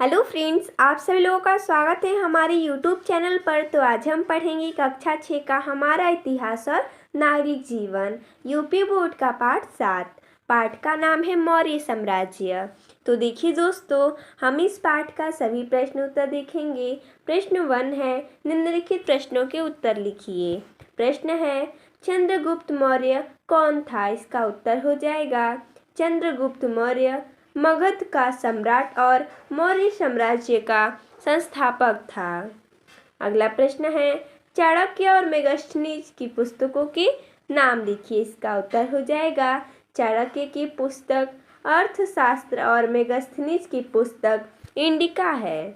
Hello friends, आप सभी लोगों का स्वागत है हमारे यूट्यूब चैनल पर। तो आज हम पढ़ेंगे कक्षा 6 का हमारा इतिहास और नागरिक जीवन यूपी बोर्ड का पाठ 7। पाठ का नाम है मौर्य साम्राज्य। तो देखिए दोस्तों, हम इस पाठ का सभी प्रश्न उत्तर देखेंगे। प्रश्न 1 है, निम्नलिखित प्रश्नों के उत्तर लिखिए। प्रश्न है, चंद्रगुप्त मौर्य कौन था? इसका उत्तर हो जाएगा चंद्रगुप्त मौर्य मगध का सम्राट और मौर्य साम्राज्य का संस्थापक था। अगला प्रश्न है, चाणक्य और मेगस्थनीज की पुस्तकों के नाम लिखिए। इसका उत्तर हो जाएगा चाणक्य की पुस्तक अर्थशास्त्र और मेगस्थनीज की पुस्तक इंडिका है।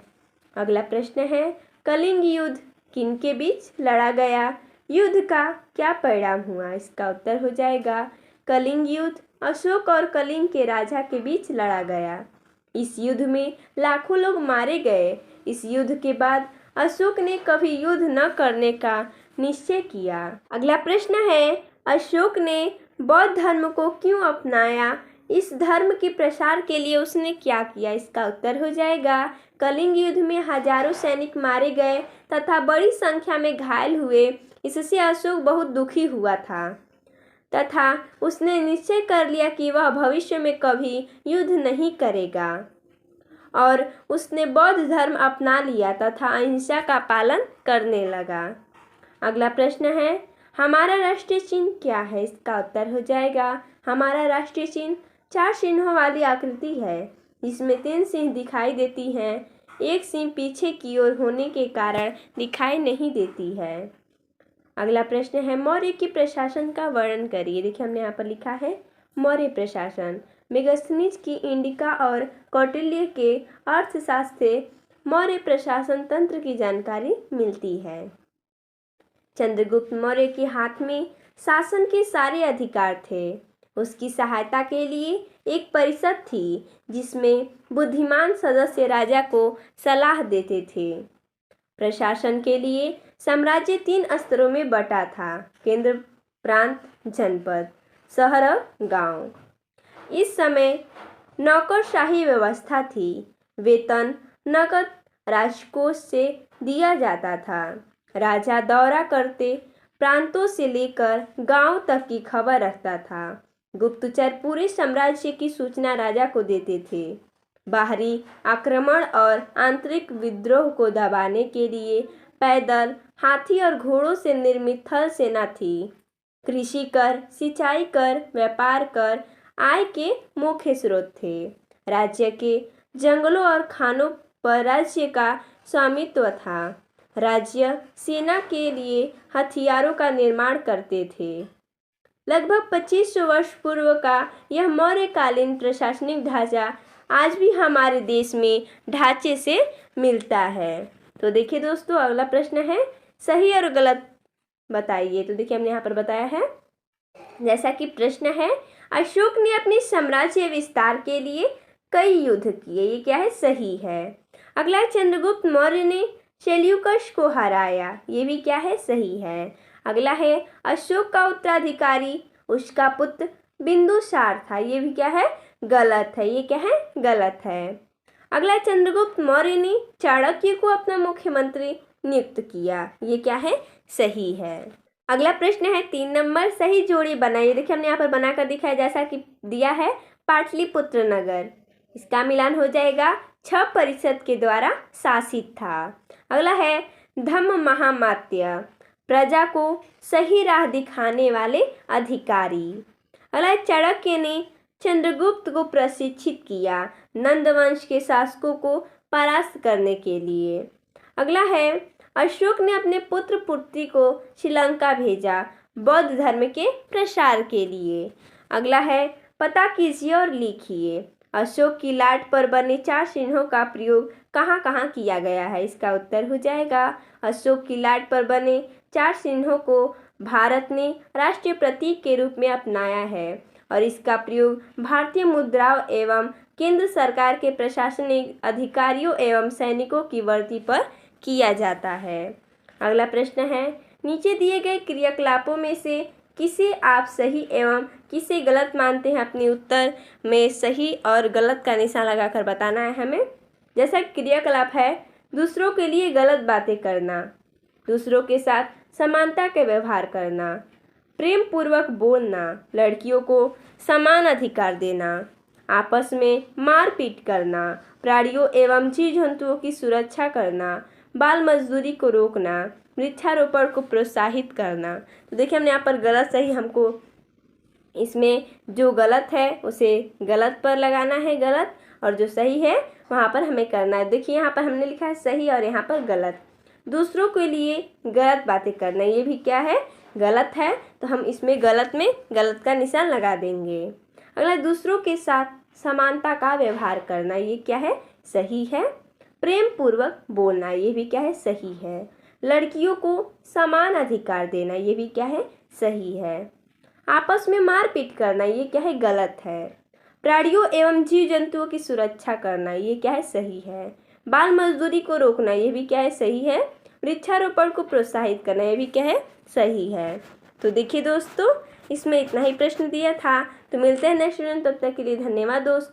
अगला प्रश्न है, कलिंग युद्ध किन के बीच लड़ा गया? युद्ध का क्या परिणाम हुआ? इसका उत्तर हो जाएगा कलिंग युद्ध अशोक और कलिंग के राजा के बीच लड़ा गया। इस युद्ध में लाखों लोग मारे गए। इस युद्ध के बाद अशोक ने कभी युद्ध न करने का निश्चय किया। अगला प्रश्न है, अशोक ने बौद्ध धर्म को क्यों अपनाया? इस धर्म के प्रसार के लिए उसने क्या किया? इसका उत्तर हो जाएगा कलिंग युद्ध में हजारों सैनिक मारे गए तथा बड़ी संख्या में घायल हुए। इससे अशोक बहुत दुखी हुआ था तथा उसने निश्चय कर लिया कि वह भविष्य में कभी युद्ध नहीं करेगा और उसने बौद्ध धर्म अपना लिया तथा अहिंसा का पालन करने लगा। अगला प्रश्न है, हमारा राष्ट्रीय चिन्ह क्या है? इसका उत्तर हो जाएगा हमारा राष्ट्रीय चिन्ह 4 सिंहों वाली आकृति है। इसमें 3 सिंह दिखाई देती हैं। एक सिंह पीछे की ओर होने के कारण दिखाई नहीं देती है। अगला प्रश्न है, मौर्य की प्रशासन का वर्णन करिए। देखिए हमने यहाँ पर लिखा है मौर्य प्रशासन। मेगस्थनीज की इंडिका और कौटिल्य के अर्थशास्त्र से मौर्य प्रशासन तंत्र की जानकारी मिलती है। चंद्रगुप्त मौर्य के हाथ में शासन के सारे अधिकार थे। उसकी सहायता के लिए एक परिषद थी जिसमें बुद्धिमान सदस्य राजा को सलाह देते थे। प्रशासन के लिए साम्राज्य 3 स्तरों में बटा था, केंद्र, प्रांत, जनपद, शहर और गांव। इस समय नौकरशाही व्यवस्था थी। वेतन नकद राजकोष से दिया जाता था। राजा दौरा करते प्रांतों से लेकर गांव तक की खबर रखता था। गुप्तचर पूरे साम्राज्य की सूचना राजा को देते थे। बाहरी आक्रमण और आंतरिक विद्रोह को दबाने के लिए पैदल, हाथी और घोड़ों से निर्मित थल सेना थी। कृषि कर, सिंचाई कर, व्यापार कर आय के मुख्य स्रोत थे। राज्य के जंगलों और खानों पर राज्य का स्वामित्व था। राज्य सेना के लिए हथियारों का निर्माण करते थे। लगभग 2500 वर्ष पूर्व का यह मौर्यकालीन प्रशासनिक ढांचा आज भी हमारे देश में ढांचे से मिलता है। तो देखिए दोस्तों, अगला प्रश्न है, सही और गलत बताइए। तो देखिए हमने यहाँ पर बताया है, जैसा कि प्रश्न है, अशोक ने अपने साम्राज्य विस्तार के लिए कई युद्ध किए। ये क्या है? सही है। अगला, चंद्रगुप्त मौर्य ने सेल्यूकस को हराया। ये भी क्या है? सही है। अगला है, अशोक का उत्तराधिकारी उसका पुत्र बिंदुसार था। ये भी क्या है? गलत है। ये क्या है? गलत है। अगला, चंद्रगुप्त मौर्य ने चाणक्य को अपना मुख्यमंत्री नियुक्त किया। ये क्या है? सही है। अगला प्रश्न है 3 नंबर, सही जोड़ी बनाइए। देखिए हमने यहाँ पर बनाकर दिखाया, जैसा कि दिया है पाटलिपुत्र नगर। इसका मिलान हो जाएगा 6 परिषद के द्वारा शासित था। अगला है, धम्म महामात्य प्रजा को सही राह दिखाने वाले अधिकारी। अगला, चाणक्य ने चंद्रगुप्त को प्रशिक्षित किया नंद वंश के शासकों को परास्त करने के लिए। अगला है, अशोक ने अपने पुत्र पुत्री को श्रीलंका भेजा बौद्ध धर्म के प्रसार के लिए। अगला है, पता कीजिए और लिखिए। अशोक की लाट पर बने 4 चिन्हों का प्रयोग कहाँ कहाँ किया गया है? इसका उत्तर हो जाएगा, अशोक की लाट पर बने 4 चिन्हों को भारत ने राष्ट्रीय प्रतीक के रूप में अपनाया है और इसका प्रयोग भारतीय मुद्राओं एवं केंद्र सरकार के प्रशासनिक अधिकारियों एवं सैनिकों की वर्दी पर किया जाता है। अगला प्रश्न है, नीचे दिए गए क्रियाकलापों में से किसे आप सही एवं किसे गलत मानते हैं? अपने उत्तर में सही और गलत का निशान लगाकर बताना है हमें। जैसा क्रियाकलाप है दूसरों के लिए गलत बातें करना, दूसरों के साथ समानता के व्यवहार करना, प्रेम पूर्वक बोलना, लड़कियों को समान अधिकार देना, आपस में मारपीट करना, प्राणियों एवं जीव जंतुओं की सुरक्षा करना, बाल मजदूरी को रोकना, वृक्षारोपण को प्रोत्साहित करना। तो देखिए हमने यहाँ पर गलत सही, हमको इसमें जो गलत है उसे गलत पर लगाना है गलत, और जो सही है वहाँ पर हमें करना है। देखिए यहाँ पर हमने लिखा है सही और यहाँ पर गलत। दूसरों के लिए गलत बातें करना, ये भी क्या है, गलत है, तो हम इसमें गलत में गलत का निशान लगा देंगे। अगला, दूसरों के साथ समानता का व्यवहार करना, ये क्या है, सही है। प्रेम पूर्वक बोलना, ये भी क्या है, सही है। लड़कियों को समान अधिकार देना, ये भी क्या है, सही है। आपस में मारपीट करना, ये क्या है, गलत है। प्राणियों एवं जीव जंतुओं की सुरक्षा करना, ये क्या है, सही है। बाल मजदूरी को रोकना, ये भी क्या है, सही है। वृक्षारोपण को प्रोत्साहित करना, ये भी क्या है, सही है। तो देखिए दोस्तों, इसमें इतना ही प्रश्न दिया था। तो मिलते हैं नेक्स्ट वीडियो में, तब तक के लिए धन्यवाद दोस्तों।